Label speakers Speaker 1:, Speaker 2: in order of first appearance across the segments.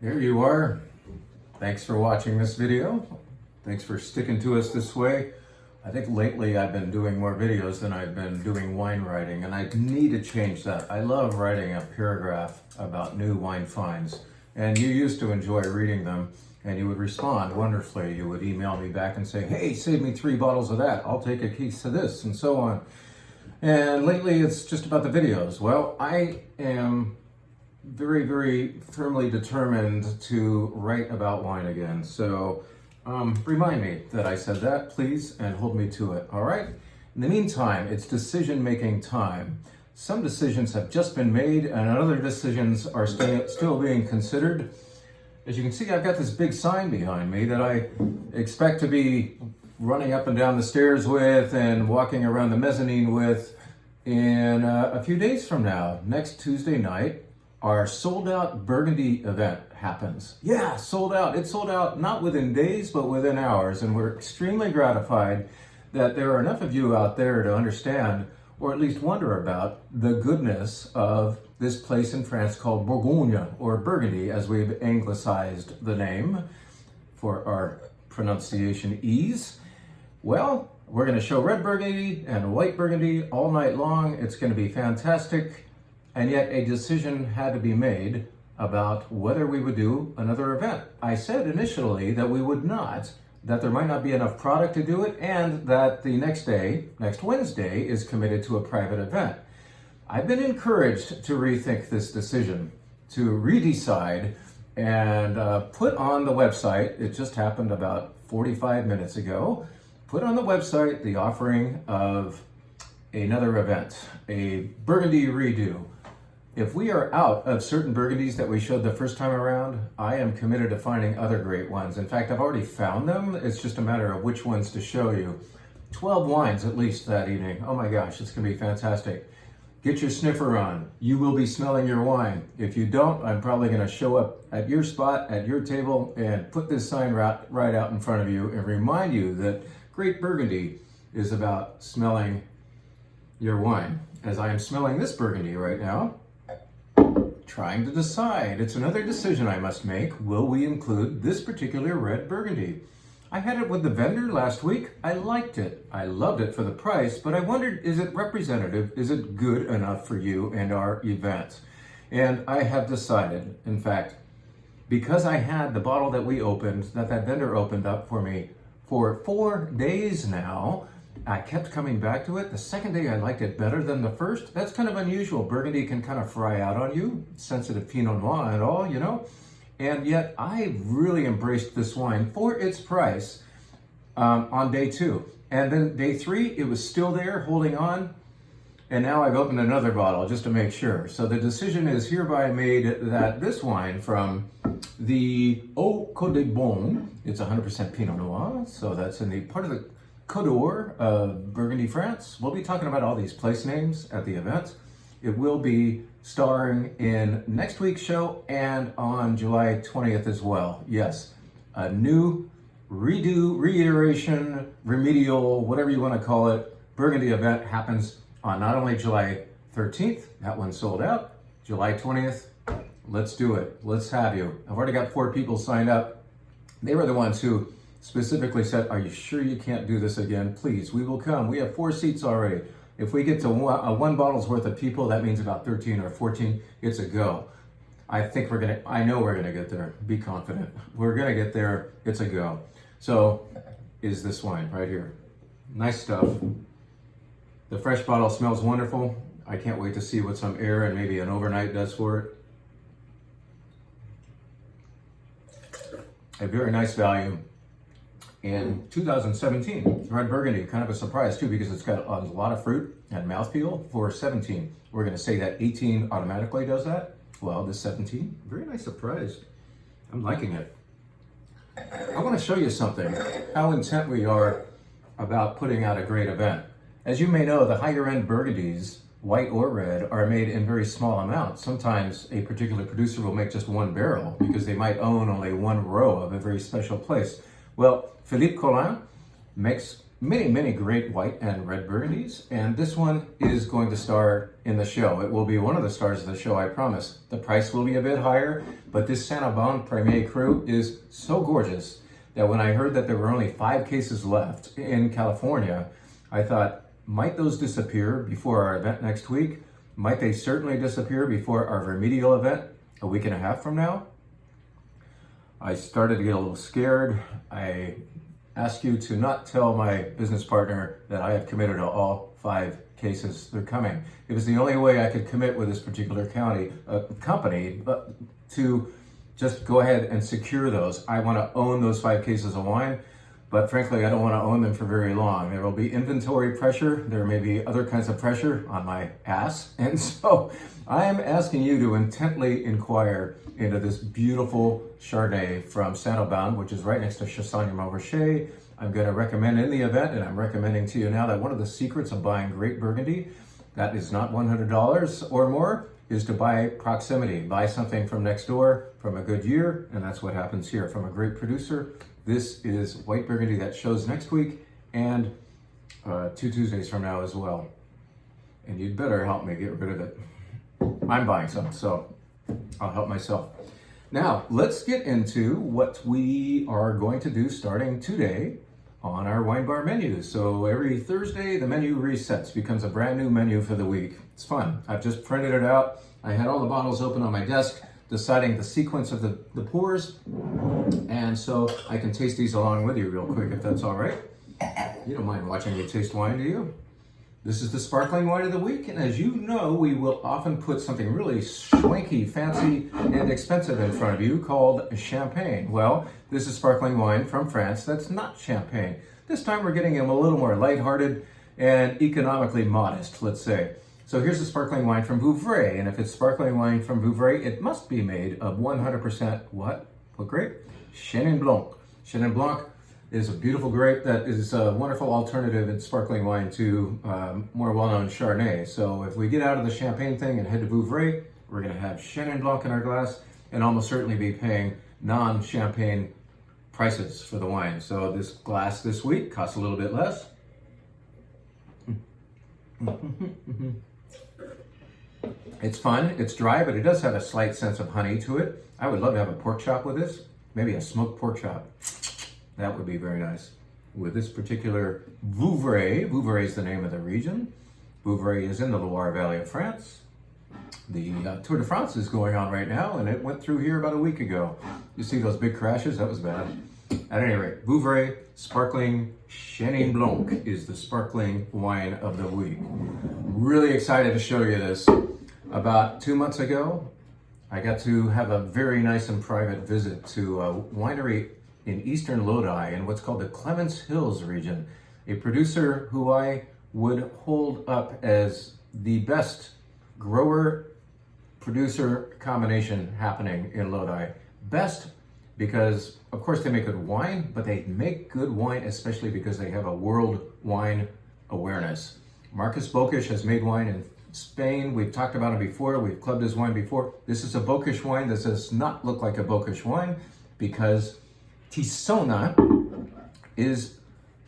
Speaker 1: There you are. Thanks for watching this video. Thanks for sticking to us this way. I think lately I've been doing more videos than I've been doing wine writing, and I need to change that. I love writing a paragraph about new wine finds, and you used to enjoy reading them, and you would respond wonderfully. You would email me back and say, hey, save me 3 bottles of that. I'll take a case of this, and so on. And lately it's just about the videos. Well, I am very, very firmly determined to write about wine again. So remind me that I said that, please, and hold me to it, all right? In the meantime, it's decision-making time. Some decisions have just been made and other decisions are still being considered. As you can see, I've got this big sign behind me that I expect to be running up and down the stairs with and walking around the mezzanine with in a few days from now. Next Tuesday night, our sold-out Burgundy event happens. Yeah, sold out. It sold out not within days, but within hours, and we're extremely gratified that there are enough of you out there to understand, or at least wonder about, the goodness of this place in France called Bourgogne, or Burgundy, as we've anglicized the name for our pronunciation ease. Well, we're going to show red Burgundy and white Burgundy all night long. It's going to be fantastic. And yet a decision had to be made about whether we would do another event. I said initially that we would not, that there might not be enough product to do it, and that the next day, next Wednesday, is committed to a private event. I've been encouraged to rethink this decision, to redecide, and put on the website, it just happened about 45 minutes ago, put on the website the offering of another event, a Burgundy redo. If we are out of certain Burgundies that we showed the first time around, I am committed to finding other great ones. In fact, I've already found them. It's just a matter of which ones to show you. 12 wines at least that evening. Oh my gosh, it's gonna be fantastic. Get your sniffer on. You will be smelling your wine. If you don't, I'm probably gonna show up at your spot, at your table, and put this sign right out in front of you and remind you that great Burgundy is about smelling your wine. As I am smelling this Burgundy right now, trying to decide. It's another decision I must make. Will we include this particular red Burgundy? I had it with the vendor last week. I liked it. I loved it for the price, but I wondered, is it representative? Is it good enough for you and our event? And I have decided, in fact, because I had the bottle that we opened, that vendor opened up for me for 4 days now, I kept coming back to it. The second day I liked it better than the first. That's kind of unusual. Burgundy can kind of fry out on you. Sensitive Pinot Noir and all, you know. And yet I really embraced this wine for its price on day 2. And then day 3, it was still there holding on. And now I've opened another bottle just to make sure. So the decision is hereby made that this wine from the Haut Côte de Beaune, it's 100% Pinot Noir. So that's in the part of the Côte d'Or of Burgundy, France. We'll be talking about all these place names at the event. It will be starring in next week's show and on July 20th as well. Yes, a new redo, reiteration, remedial, whatever you want to call it, Burgundy event happens on not only July 13th, that one sold out, July 20th, let's do it. Let's have you. I've already got 4 people signed up. They were the ones who specifically said, are you sure you can't do this again? Please, we will come. We have 4 seats already. If we get to one bottle's worth of people, that means about 13 or 14. It's a go. I know we're gonna get there. Be confident. We're gonna get there. It's a go. So is this wine right here. Nice stuff. The fresh bottle smells wonderful. I can't wait to see what some air and maybe an overnight does for it. A very nice value. In 2017, red Burgundy, kind of a surprise too, because it's got a lot of fruit and mouthfeel for 17. We're going to say that 18 automatically does that. Well, this 17, very nice surprise. I'm liking it. I want to show you something, how intent we are about putting out a great event. As you may know, the higher end Burgundies, white or red, are made in very small amounts. Sometimes a particular producer will make just 1 barrel because they might own only 1 row of a very special place. Well, Philippe Collin makes many great white and red Burgundies, and this one is going to star in the show. It will be one of the stars of the show, I promise. The price will be a bit higher, but this Saint-Aubin Premier Cru is so gorgeous that when I heard that there were only 5 cases left in California, I thought, might those disappear before our event next week? Might they certainly disappear before our remedial event a week and a half from now? I started to get a little scared. I ask you to not tell my business partner that I have committed to all 5 cases. They're coming. It was the only way I could commit with this particular company to just go ahead and secure those. I want to own those 5 cases of wine, but frankly, I don't want to own them for very long. There will be inventory pressure. There may be other kinds of pressure on my ass. And so I am asking you to intently inquire into this beautiful Chardonnay from Saint-Aubin, which is right next to Chassagne-Montrachet. I'm going to recommend in the event, and I'm recommending to you now, that one of the secrets of buying great Burgundy that is not $100 or more is to buy proximity. Buy something from next door, from a good year, and that's what happens here. From a great producer. This is white Burgundy that shows next week and 2 Tuesdays from now as well. And you'd better help me get rid of it. I'm buying some, so I'll help myself. Now, let's get into what we are going to do starting today on our wine bar menu. So every Thursday, the menu resets, becomes a brand new menu for the week. It's fun. I've just printed it out. I had all the bottles open on my desk, deciding the sequence of the pours. And so I can taste these along with you real quick, if that's all right. You don't mind watching me taste wine, do you? This is the sparkling wine of the week, and as you know, we will often put something really swanky, fancy, and expensive in front of you called champagne. Well, this is sparkling wine from France that's not champagne. This time we're getting them a little more lighthearted and economically modest, let's say. So here's a sparkling wine from Vouvray, and if it's sparkling wine from Vouvray, it must be made of 100% what? What grape? Chenin Blanc. Chenin Blanc is a beautiful grape that is a wonderful alternative in sparkling wine to more well-known Chardonnay. So if we get out of the champagne thing and head to Vouvray, we're going to have Chenin Blanc in our glass and almost certainly be paying non-champagne prices for the wine. So this glass this week costs a little bit less. It's fun, it's dry, but it does have a slight sense of honey to it. I would love to have a pork chop with this, maybe a smoked pork chop. That would be very nice. With this particular Vouvray, Vouvray is the name of the region. Vouvray is in the Loire Valley of France. The Tour de France is going on right now, and it went through here about a week ago. You see those big crashes? That was bad. At any rate, Vouvray Sparkling Chenin Blanc is the sparkling wine of the week. Really excited to show you this. About 2 months ago, I got to have a very nice and private visit to a winery in eastern Lodi in what's called the Clements Hills region. A producer who I would hold up as the best grower-producer combination happening in Lodi. Best because, of course, they make good wine, but they make good wine especially because they have a world wine awareness. Marcus Bokish has made wine in Spain. We've talked about it before. We've clubbed his wine before. This is a Bokish wine. This does not look like a Bokish wine because Tisona is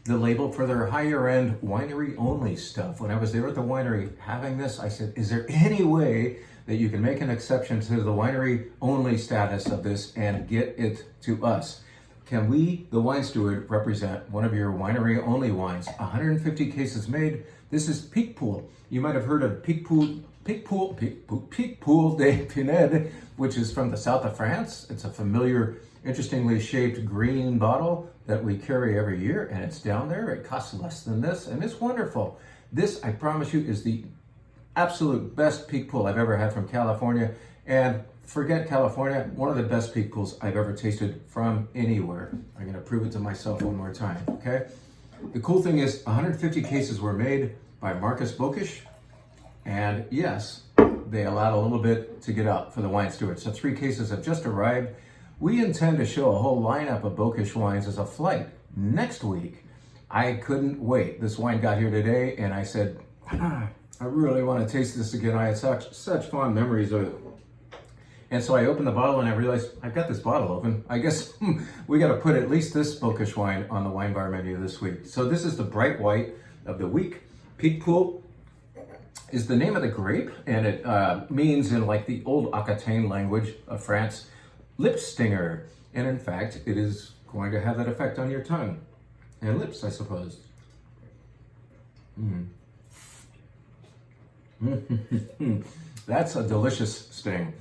Speaker 1: the label for their higher end winery only stuff. When I was there at the winery having this, I said, is there any way that you can make an exception to the winery only status of this and get it to us? Can we, the wine steward, represent one of your winery only wines? 150 cases made. This is Picpoul. You might have heard of Picpoul de Pinede, which is from the south of France. It's a familiar, interestingly shaped green bottle that we carry every year, and it's down there. It costs less than this, and it's wonderful. This, I promise you, is the absolute best Picpoul I've ever had from California, and forget California, one of the best Picpouls I've ever tasted from anywhere. I'm going to prove it to myself one more time, okay? The cool thing is 150 cases were made by Marcus Bokish, and yes, they allowed a little bit to get out for the wine steward. So 3 cases have just arrived. We intend to show a whole lineup of Bokish wines as a flight next week. I couldn't wait. This wine got here today, and I said, I really want to taste this again. I had such fond memories of it. And so I opened the bottle and I realized I've got this bottle open. I guess we got to put at least this bookish wine on the wine bar menu this week. So this is the bright white of the week. Picpoul is the name of the grape, and it means in like the old Aquitaine language of France, lip stinger. And in fact, it is going to have that effect on your tongue and lips, I suppose. That's a delicious sting.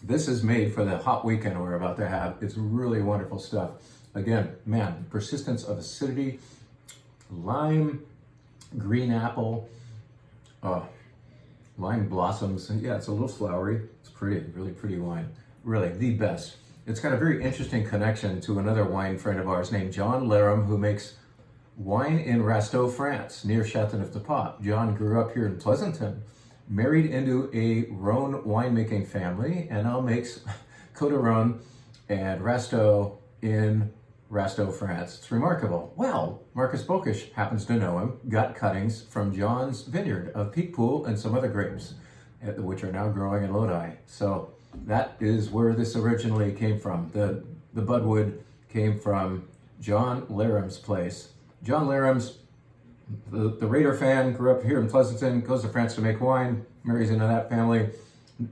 Speaker 1: This is made for the hot weekend we're about to have. It's really wonderful stuff. Again, man, persistence of acidity, lime, green apple, lime blossoms. Yeah, it's a little flowery. It's pretty, really pretty wine. Really, the best. It's got a very interesting connection to another wine friend of ours named John Laram, who makes wine in Rasteau, France, near Châteauneuf-du-Pape. John grew up here in Pleasanton, married into a Rhone winemaking family, and now makes Côte d'Aron and Rasteau in Rasteau, France. It's remarkable. Well, Marcus Bokish happens to know him, got cuttings from John's vineyard of Picpoul and some other grapes, which are now growing in Lodi. So that is where this originally came from. The budwood came from John Laram's place. John Laram's, the Raider fan, grew up here in Pleasanton, goes to France to make wine, marries into that family,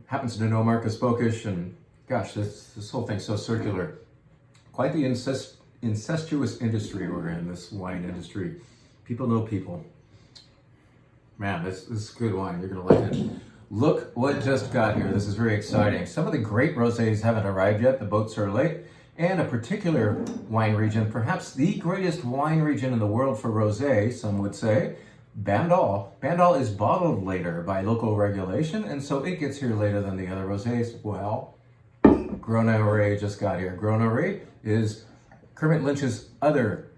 Speaker 1: happens to know Marcus Bokish, and gosh, this whole thing's so circular. Quite the incestuous industry we're in, this wine industry. People know people. Man, this is good wine. You're going to like it. Look what just got here. This is very exciting. Some of the great rosés haven't arrived yet. The boats are late. And a particular wine region, perhaps the greatest wine region in the world for rosé, some would say, Bandol. Bandol is bottled later by local regulation, and so it gets here later than the other rosés. Well, Grenache just got here. Grenache is Kermit Lynch's other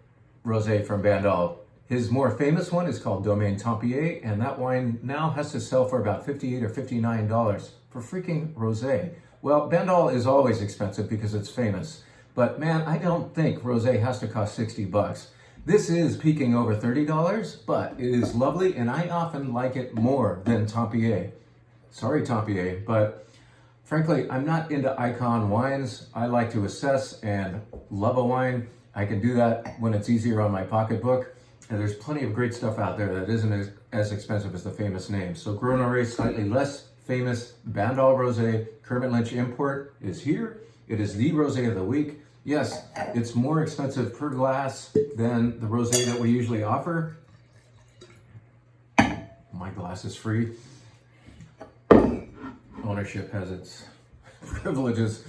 Speaker 1: rosé from Bandol. His more famous one is called Domaine Tempier, and that wine now has to sell for about $58 or $59 for freaking rosé. Well, Bandol is always expensive because it's famous. But man, I don't think rosé has to cost 60 bucks. This is peaking over $30, but it is lovely, and I often like it more than Tempier. Sorry, Tempier, but frankly, I'm not into icon wines. I like to assess and love a wine. I can do that when it's easier on my pocketbook. And there's plenty of great stuff out there that isn't as expensive as the famous names. So Grenache, slightly less famous Bandol rosé, Kermit Lynch import is here. It is the rosé of the week. Yes, it's more expensive per glass than the rosé that we usually offer. My glass is free. Ownership has its privileges.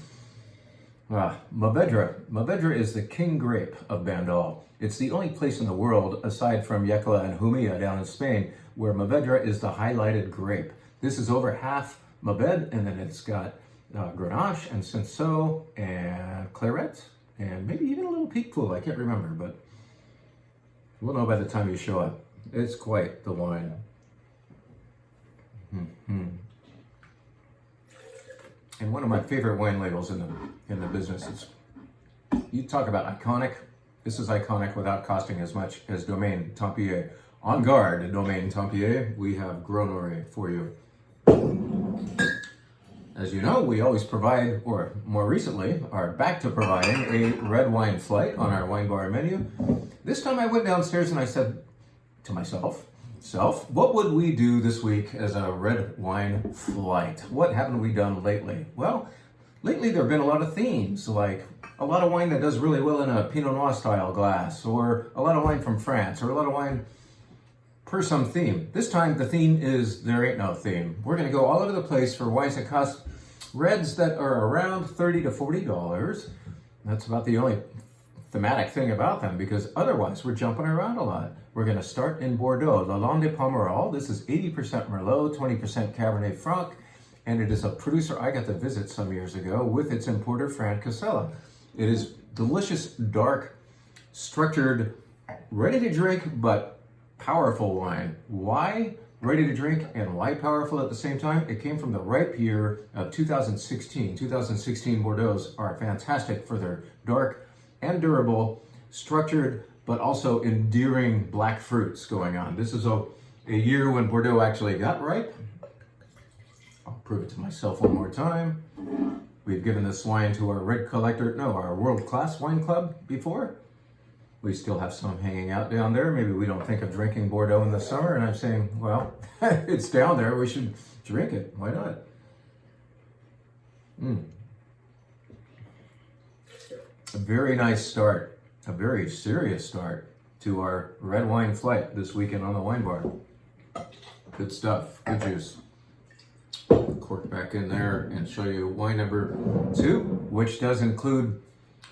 Speaker 1: Mourvedre is the king grape of Bandol. It's the only place in the world, aside from Yecla and Jumilla down in Spain, where Mourvedre is the highlighted grape. This is over half Mourvedre, and then it's got Grenache and Cinsault and Claret, and maybe even a little Picpoul. I can't remember, but we'll know by the time you show up. It's quite the wine. And one of my favorite wine labels in the business is, you talk about iconic. This is iconic without costing as much as Domaine Tempier. En garde, Domaine Tempier, we have Grenache for you. As you know, we always provide, or more recently, are back to providing a red wine flight on our wine bar menu. This time I went downstairs and I said to myself, what would we do this week as a red wine flight? What haven't we done lately? Well, lately there have been a lot of themes, like a lot of wine that does really well in a Pinot Noir style glass, or a lot of wine from France, or a lot of wine per some theme. This time the theme is there ain't no theme. We're going to go all over the place for wines that cost reds that are around $30 to $40. That's about the only thematic thing about them, because otherwise we're jumping around a lot. We're going to start in Bordeaux, Lalande de Pomerol. This is 80% Merlot, 20% Cabernet Franc, and it is a producer I got to visit some years ago with its importer, Fran Casella. It is delicious, dark, structured, ready to drink, but powerful wine. Why ready to drink and why powerful at the same time? It came from the ripe year of 2016. 2016 Bordeaux's are fantastic for their dark and durable, structured, but also endearing black fruits going on. This is a year when Bordeaux actually got ripe. I'll prove it to myself one more time. We've given this wine to our our world-class wine club before. We still have some hanging out down there. Maybe we don't think of drinking Bordeaux in the summer, and I'm saying, well, it's down there, we should drink it. Why not? A very nice start, a very serious start to our red wine flight this weekend on the wine bar. Good stuff, good juice. Cork back in there and show you wine number 2, which does include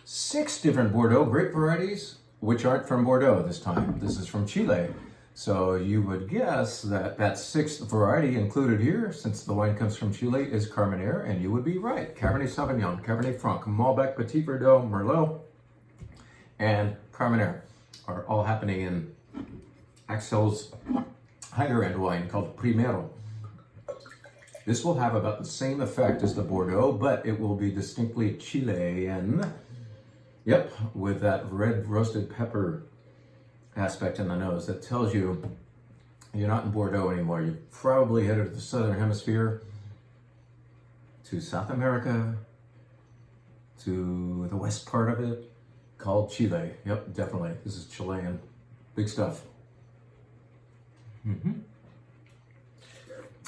Speaker 1: 6 different Bordeaux grape varieties, which aren't from Bordeaux this time. This is from Chile. So you would guess that that 6th variety included here, since the wine comes from Chile, is Carmenere, and you would be right. Cabernet Sauvignon, Cabernet Franc, Malbec, Petit Verdot, Merlot, and Carmenere are all happening in Axel's higher end wine called Primero. This will have about the same effect as the Bordeaux, but it will be distinctly Chilean. Yep, with that red roasted pepper aspect in the nose that tells you you're not in Bordeaux anymore. You're probably headed to the southern hemisphere, to South America, to the west part of it, called Chile. Yep, definitely. This is Chilean. Big stuff.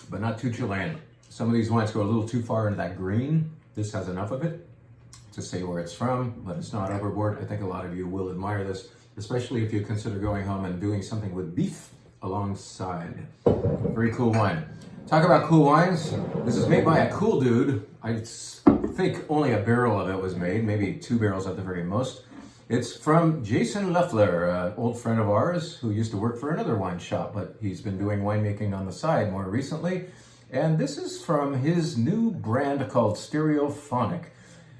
Speaker 1: But not too Chilean. Some of these wines go a little too far into that green. This has enough of it to say where it's from, but it's not overboard. I think a lot of you will admire this, especially if you consider going home and doing something with beef alongside. Very cool wine. Talk about cool wines. This is made by a cool dude. I think only a barrel of it was made, maybe 2 barrels at the very most. It's from Jason Leffler, an old friend of ours who used to work for another wine shop, but he's been doing winemaking on the side more recently. And this is from his new brand called Stereophonic.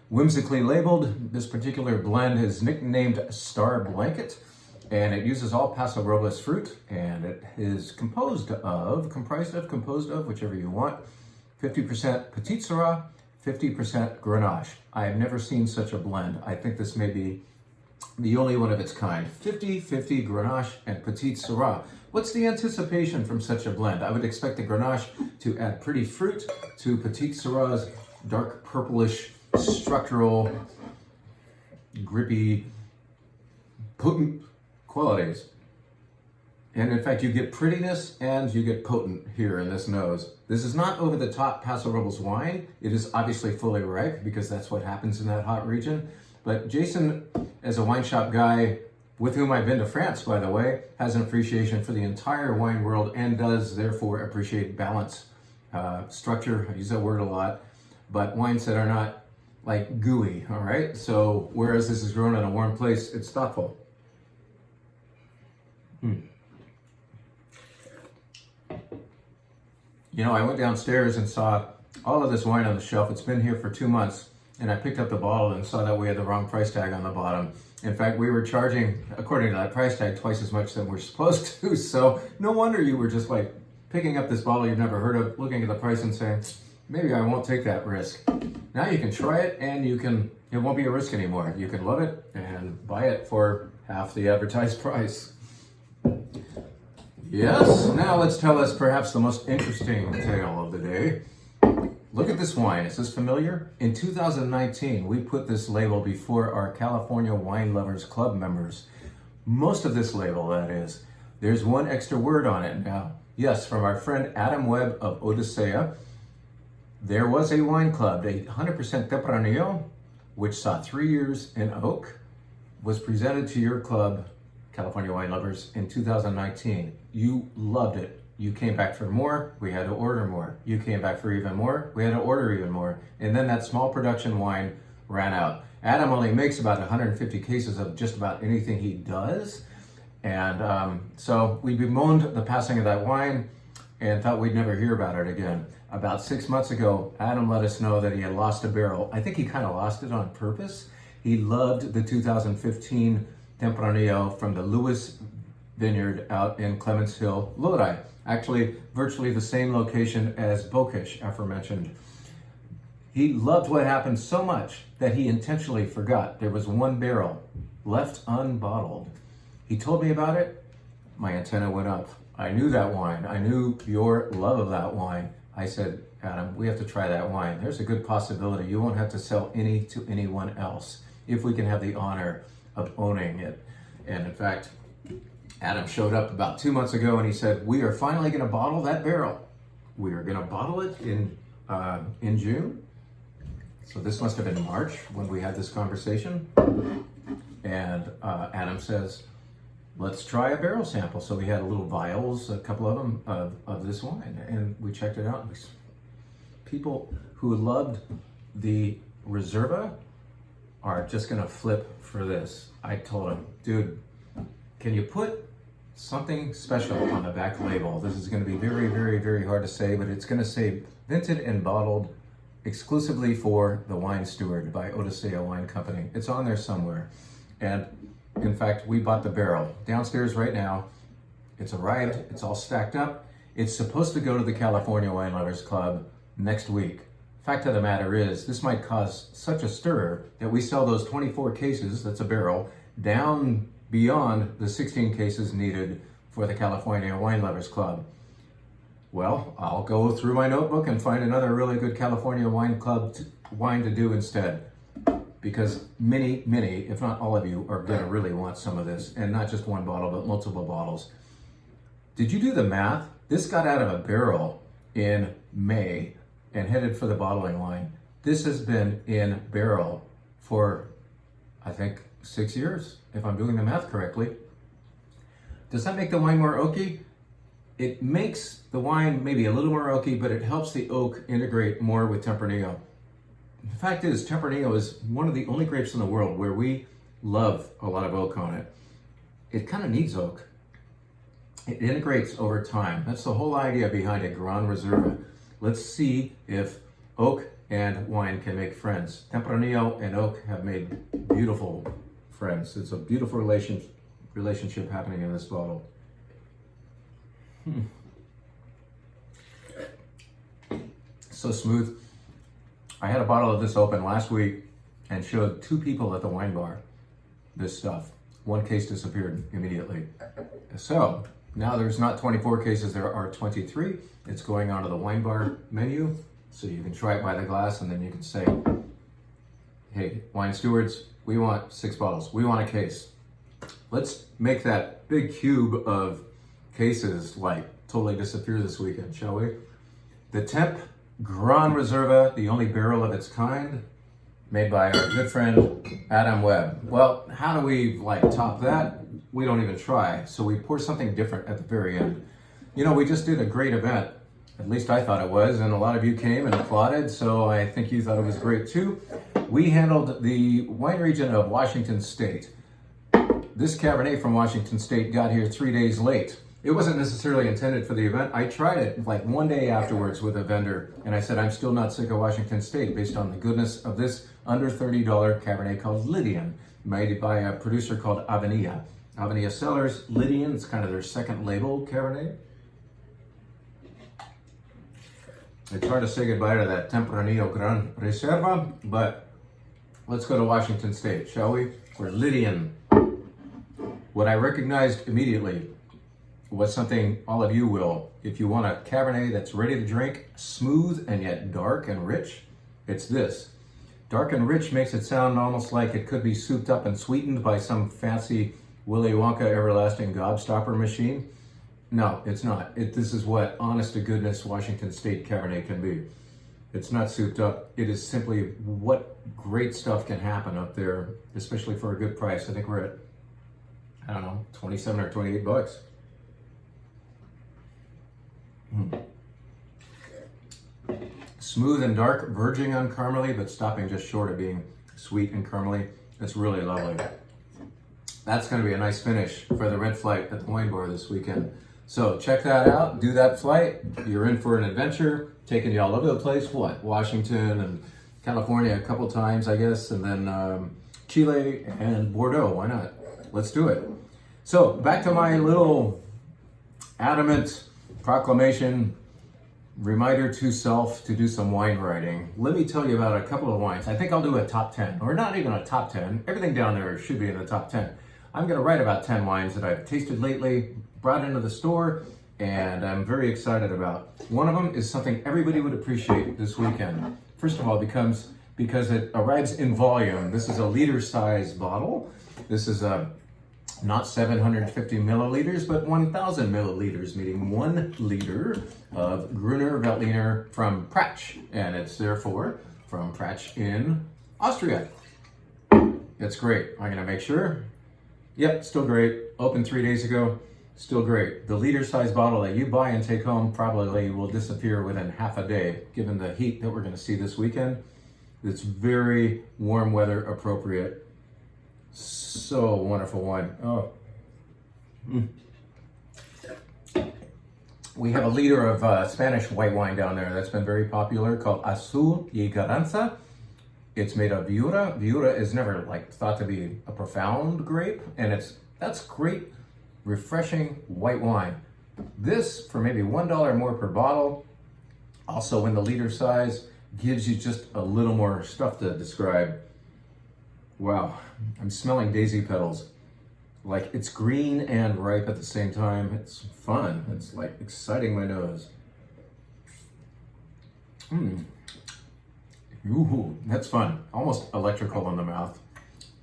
Speaker 1: Whimsically labeled, this particular blend is nicknamed Star Blanket, and it uses all Paso Robles fruit, and it is composed of, whichever you want, 50% Petit Syrah, 50% Grenache. I have never seen such a blend. I think this may be the only one of its kind. 50-50 Grenache and Petit Syrah. What's the anticipation from such a blend? I would expect the Grenache to add pretty fruit to Petit Syrah's dark purplish, structural, grippy, potent qualities. And in fact, you get prettiness and you get potent here in this nose. This is not over-the-top Paso Robles wine. It is obviously fully ripe because that's what happens in that hot region. But Jason, as a wine shop guy with whom I've been to France, by the way, has an appreciation for the entire wine world and does therefore appreciate balance, structure. I use that word a lot, but wines that are not like gooey, all right? So whereas this is grown in a warm place, it's thoughtful. You know, I went downstairs and saw all of this wine on the shelf. It's been here for 2 months, and I picked up the bottle and saw that we had the wrong price tag on the bottom. In fact, we were charging, according to that price tag, twice as much than we're supposed to. So no wonder you were just like picking up this bottle you've never heard of, looking at the price and saying, maybe I won't take that risk. Now you can try it, and it won't be a risk anymore. You can love it and buy it for half the advertised price. Yes, now let's tell us perhaps the most interesting tale of the day. Look at this wine. Is this familiar? In 2019, we put this label before our California Wine Lovers Club members. Most of this label, that is. There's one extra word on it now. Yes, from our friend Adam Webb of Odisea. There was a wine club, a 100% Tempranillo, which saw 3 years in oak, was presented to your club, California Wine Lovers, in 2019. You loved it. You came back for more, we had to order more. You came back for even more, we had to order even more. And then that small production wine ran out. Adam only makes about 150 cases of just about anything he does. And so we bemoaned the passing of that wine and thought we'd never hear about it again. About 6 months ago, Adam let us know that he had lost a barrel. I think he kind of lost it on purpose. He loved the 2015 Tempranillo from the Lewis Vineyard out in Clements Hill, Lodi. Actually, virtually the same location as Bokish, aforementioned. He loved what happened so much that he intentionally forgot there was 1 barrel left unbottled. He told me about it, my antenna went up. I knew that wine. I knew your love of that wine. I said, Adam, we have to try that wine. There's a good possibility you won't have to sell any to anyone else if we can have the honor of owning it. And in fact, Adam showed up about 2 months ago and he said, we are finally going to bottle that barrel. We are going to bottle it in June. So this must have been March when we had this conversation. And Adam says, let's try a barrel sample. So we had little vials, a couple of them, of this wine. And we checked it out. And people who loved the Reserva are just going to flip for this. I told him, dude, can you put something special on the back label? This is going to be very, very, very hard to say, but it's going to say vented and bottled exclusively for the Wine Steward by Odisea Wine Company. It's on there somewhere. And in fact, we bought the barrel downstairs right now. It's arrived. It's all stacked up. It's supposed to go to the California Wine Lovers Club next week. Fact of the matter is, this might cause such a stir that we sell those 24 cases, that's a barrel, down beyond the 16 cases needed for the California Wine Lovers Club. Well, I'll go through my notebook and find another really good California Wine Club wine to do instead. Because many, if not all of you, are going to really want some of this. And not just one bottle, but multiple bottles. Did you do the math? This got out of a barrel in May and headed for the bottling line. This has been in barrel for, I think, 6 years, if I'm doing the math correctly. Does that make the wine more oaky? It makes the wine maybe a little more oaky, but it helps the oak integrate more with Tempranillo. The fact is, Tempranillo is one of the only grapes in the world where we love a lot of oak on it. It kind of needs oak. It integrates over time. That's the whole idea behind a Grand Reserva. Let's see if oak and wine can make friends. Tempranillo and oak have made beautiful friends. It's a beautiful relationship happening in this bottle. So smooth. I had a bottle of this open last week and showed 2 people at the wine bar this stuff. 1 case disappeared immediately. So now there's not 24 cases, there are 23. It's going onto the wine bar menu, so you can try it by the glass and then you can say, hey, wine stewards, we want 6 bottles. We want a case. Let's make that big cube of cases like totally disappear this weekend, shall we? The Temp Grand Reserva, the only barrel of its kind, made by our good friend Adam Webb. Well, how do we top that? We don't even try. So we pour something different at the very end. You know, we just did a great event. At least I thought it was, and a lot of you came and applauded, so I think you thought it was great too. We handled the wine region of Washington State. This Cabernet from Washington State got here 3 days late. It wasn't necessarily intended for the event. I tried it one day afterwards with a vendor, and I said, I'm still not sick of Washington State based on the goodness of this under $30 Cabernet called Lydian, made by a producer called Avenilla. Avenilla Cellars, Lydian, it's kind of their second label Cabernet. It's hard to say goodbye to that Tempranillo Gran Reserva, but let's go to Washington State, shall we? For Lydian. What I recognized immediately was something all of you will. If you want a Cabernet that's ready to drink, smooth and yet dark and rich, it's this. Dark and rich makes it sound almost like it could be souped up and sweetened by some fancy Willy Wonka everlasting gobstopper machine. No, it's not. This is what honest to goodness Washington State Cabernet can be. It's not souped up. It is simply what great stuff can happen up there, especially for a good price. I think we're at, I don't know, 27 or 28 bucks. Smooth and dark, verging on caramely, but stopping just short of being sweet and caramely. It's really lovely. That's going to be a nice finish for the red flight at the wine bar this weekend. So check that out. Do that flight. You're in for an adventure. Taking you all over the place. What? Washington and California a couple times, I guess, and then Chile and Bordeaux. Why not? Let's do it. So back to my little adamant proclamation, reminder to self to do some wine writing. Let me tell you about a couple of wines. I think I'll do a top 10, or not even a top 10. Everything down there should be in the top 10. I'm going to write about 10 wines that I've tasted lately, brought into the store, and I'm very excited about. One of them is something everybody would appreciate this weekend. First of all, because it arrives in volume. This is a liter size bottle. This is not 750 milliliters, but 1,000 milliliters, meaning 1 liter of Gruner Veltliner from Pratsch, and it's therefore from Pratsch in Austria. It's great. I'm gonna make sure. Yep, still great. Opened 3 days ago, still great. The liter size bottle that you buy and take home probably will disappear within half a day, given the heat that we're gonna see this weekend. It's very warm weather appropriate. So wonderful wine. Oh. We have a liter of Spanish white wine down there that's been very popular called Azul y Garanza. It's made of Viura. Viura is never thought to be a profound grape, and that's great, refreshing white wine. This, for maybe $1 more per bottle, also in the liter size, gives you just a little more stuff to describe. Wow, I'm smelling daisy petals. It's green and ripe at the same time. It's fun. It's exciting my nose. Ooh, that's fun. Almost electrical in the mouth.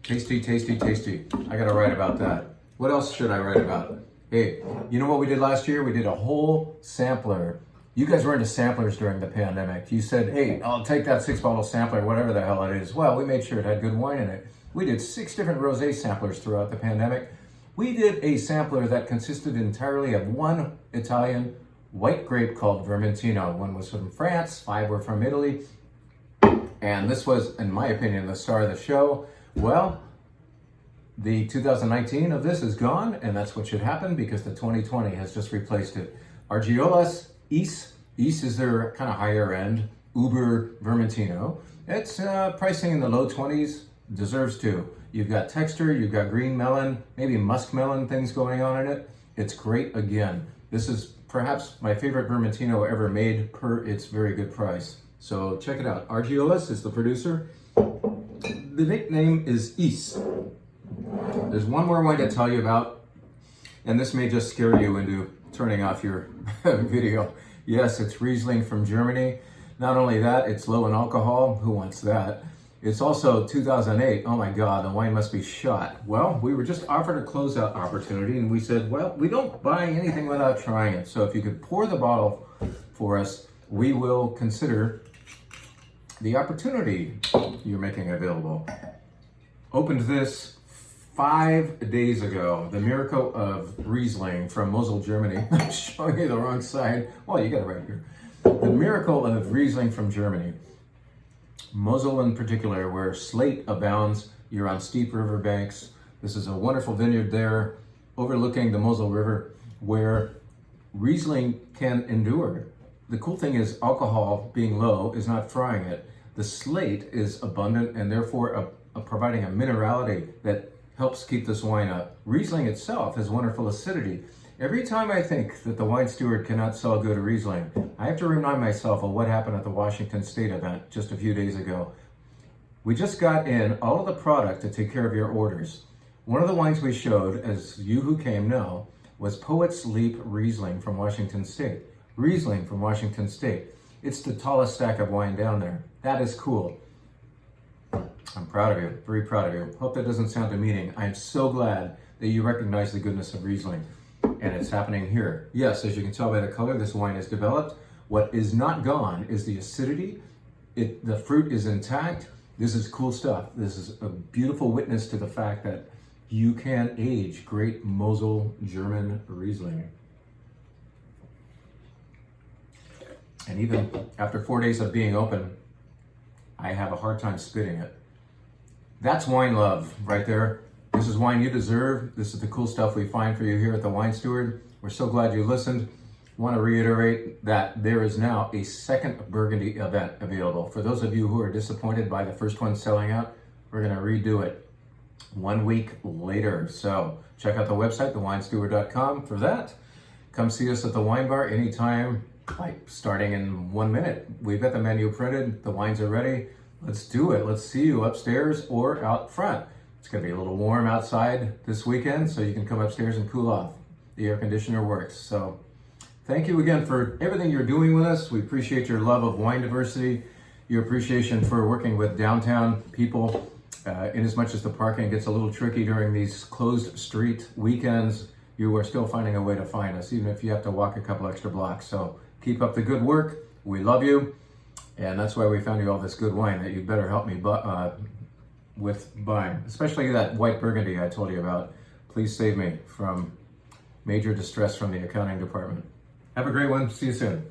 Speaker 1: Tasty, tasty, tasty. I gotta write about that. What else should I write about? Hey, you know what we did last year? We did a whole sampler. You guys were into samplers during the pandemic. You said, hey, I'll take that 6-bottle sampler, whatever the hell it is. Well, we made sure it had good wine in it. We did 6 different rosé samplers throughout the pandemic. We did a sampler that consisted entirely of 1 Italian white grape called Vermentino. 1 was from France, 5 were from Italy. And this was, in my opinion, the star of the show. Well, the 2019 of this is gone, and that's what should happen because the 2020 has just replaced it. Argiolas Is is their kind of higher end Uber Vermentino. It's pricing in the low 20s, deserves to. You've got texture, you've got green melon, maybe muskmelon things going on in it. It's great again. This is perhaps my favorite Vermentino ever made per its very good price. So check it out. Argiolas is the producer. The nickname is Is. There's one more wine to tell you about, and this may just scare you into turning off your video. Yes, it's Riesling from Germany. Not only that, it's low in alcohol. Who wants that? It's also 2008. Oh my God, the wine must be shot. Well, we were just offered a closeout opportunity, and we said, well, we don't buy anything without trying it. So if you could pour the bottle for us, we will consider the opportunity you're making available. Opened this 5 days ago. The Miracle of Riesling from Mosel, Germany. I'm showing you the wrong side. Well, you got it right here. The Miracle of Riesling from Germany. Mosel in particular, where slate abounds. You're on steep river banks. This is a wonderful vineyard there, overlooking the Mosel River, where Riesling can endure. The cool thing is alcohol being low is not frying it. The slate is abundant and therefore providing a minerality that helps keep this wine up. Riesling itself has wonderful acidity. Every time I think that the wine steward cannot sell good Riesling, I have to remind myself of what happened at the Washington State event just a few days ago. We just got in all of the product to take care of your orders. One of the wines we showed, as you who came know, was Poet's Leap Riesling from Washington State. Riesling from Washington State. It's the tallest stack of wine down there. That is cool. I'm proud of you, very proud of you. Hope that doesn't sound demeaning. I am so glad that you recognize the goodness of Riesling. And it's happening here. Yes, as you can tell by the color, this wine is developed. What is not gone is the acidity. The fruit is intact. This is cool stuff. This is a beautiful witness to the fact that you can age great Mosel German Riesling. And even after 4 days of being open, I have a hard time spitting it. That's wine love right there. This is wine you deserve. This is the cool stuff we find for you here at the Wine Steward. We're so glad you listened. Want to reiterate that there is now a second Burgundy event available. For those of you who are disappointed by the first one selling out, we're going to redo it 1 week later. So check out the website, theWineSteward.com for that. Come see us at the wine bar anytime, starting in 1 minute. We've got the menu printed. The wines are ready. Let's do it. Let's see you upstairs or out front. It's going to be a little warm outside this weekend, so you can come upstairs and cool off. The air conditioner works. So Thank you again for everything you're doing with us. We appreciate your love of wine diversity, your appreciation for working with downtown people. In as much as the parking gets a little tricky during these closed street weekends, you are still finding a way to find us, even if you have to walk a couple extra blocks. So keep up the good work. We love you. And that's why we found you all this good wine that you better help me with buying, especially that white Burgundy I told you about. Please save me from major distress from the accounting department. Have a great one. See you soon.